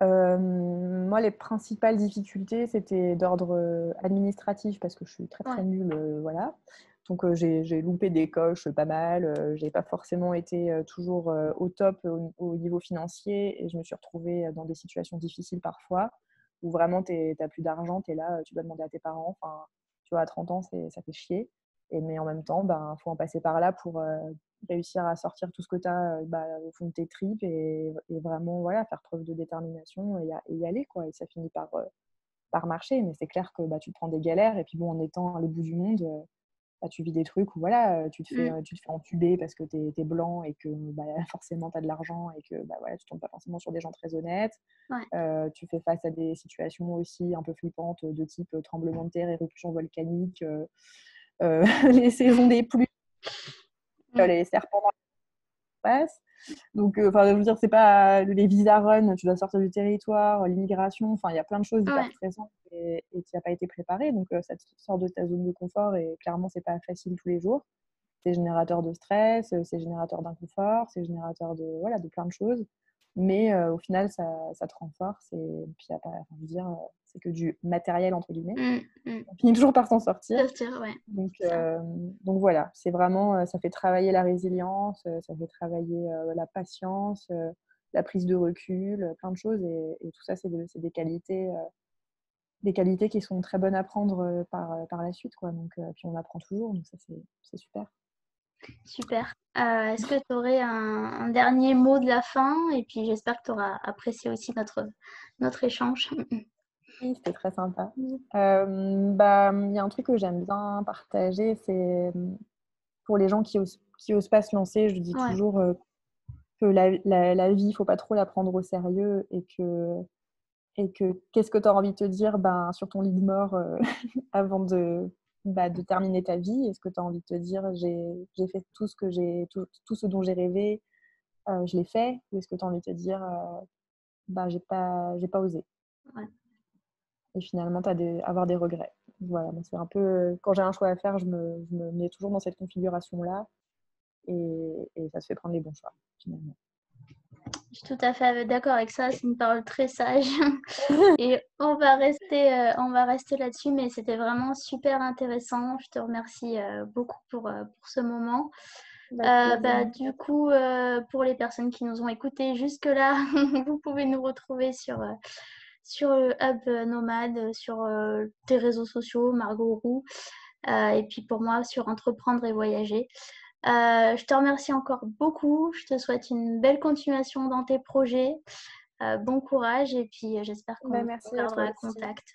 Moi, les principales difficultés, c'était d'ordre administratif parce que je suis très, très Ouais, nulle, voilà. Donc j'ai loupé des coches pas mal, j'ai pas forcément été, toujours, au top au niveau financier et je me suis retrouvée, dans des situations difficiles parfois où vraiment tu as plus d'argent, tu es là, tu dois demander à tes parents. Enfin, tu vois, à 30 ans, ça fait chier mais en même temps, ben, faut en passer par là pour, réussir à sortir tout ce que tu as, au fond de tes tripes et vraiment, voilà, faire preuve de détermination et y aller, quoi. Et ça finit par marcher. Mais c'est clair que, tu te prends des galères et puis bon, en étant à l'autre bout du monde, tu vis des trucs où voilà, mmh, tu te fais entuber parce que tu es blanc et que, forcément tu as de l'argent et que, voilà, tu tombes pas forcément sur des gens très honnêtes. ouais, Tu fais face à des situations aussi un peu flippantes de type, tremblement de terre, éruption volcanique, les saisons des pluies, mmh, les serpents dans l'espace. Donc, enfin, je veux dire, c'est pas les visas run, tu dois sortir du territoire, l'immigration, enfin, il y a plein de choses hyper ouais, stressantes et tu n'y as pas été préparé. Donc, ça te sort de ta zone de confort et clairement, c'est pas facile tous les jours. C'est générateur de stress, c'est générateur d'inconfort, c'est générateur de, voilà, de plein de choses. Mais au final, ça te renforce et puis, y a pas, enfin, je veux dire, c'est que du matériel, entre guillemets. mmh. On finit toujours par s'en sortir. Sortir, ouais, Donc, c'est ça. voilà, c'est vraiment, ça fait travailler la résilience, ça fait travailler la patience, la prise de recul, plein de choses. Et tout ça, c'est des qualités qui sont très bonnes à prendre par la suite, quoi. Donc, puis on apprend toujours, donc ça, c'est super. Super. Est-ce que tu aurais un dernier mot de la fin? Et puis j'espère que tu auras apprécié aussi notre échange. Oui, c'était très sympa. Mmh. Il y a un truc que j'aime bien partager, c'est pour les gens qui osent pas se lancer, je dis Ouais, toujours que la vie, il faut pas trop la prendre au sérieux et que qu'est-ce que tu as envie de te dire sur ton lit de mort avant de terminer ta vie? Est-ce que tu as envie de te dire j'ai fait tout ce dont j'ai rêvé, je l'ai fait? Ou est-ce que tu as envie de te dire j'ai pas osé? ouais. Et finalement, avoir des regrets. Voilà, donc c'est un peu quand j'ai un choix à faire, je me mets toujours dans cette configuration-là et ça se fait prendre les bons choix, finalement. Je suis tout à fait d'accord avec ça, c'est une parole très sage. Et on va rester là-dessus, mais c'était vraiment super intéressant. Je te remercie, beaucoup pour ce moment. Avec plaisir, merci à Du toi. coup, pour les personnes qui nous ont écoutés jusque-là, vous pouvez nous retrouver sur le Hub Nomade, sur, tes réseaux sociaux, Margot Roux, et puis pour moi sur Entreprendre et voyager. Je te remercie encore beaucoup. Je te souhaite une belle continuation dans tes projets. Bon courage et puis, j'espère qu'on Merci à toi gardera aussi. contact.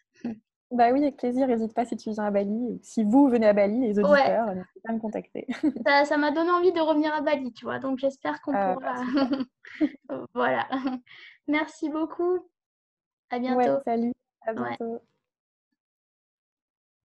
Oui, avec plaisir. N'hésite pas si tu viens à Bali ou si vous venez à Bali, les Ouais, auditeurs, n'hésitez pas à me contacter. ça m'a donné envie de revenir à Bali, tu vois? Donc j'espère qu'on pourra Super. voilà. Merci beaucoup. À Ouais, bientôt. salut, à Ouais. bientôt.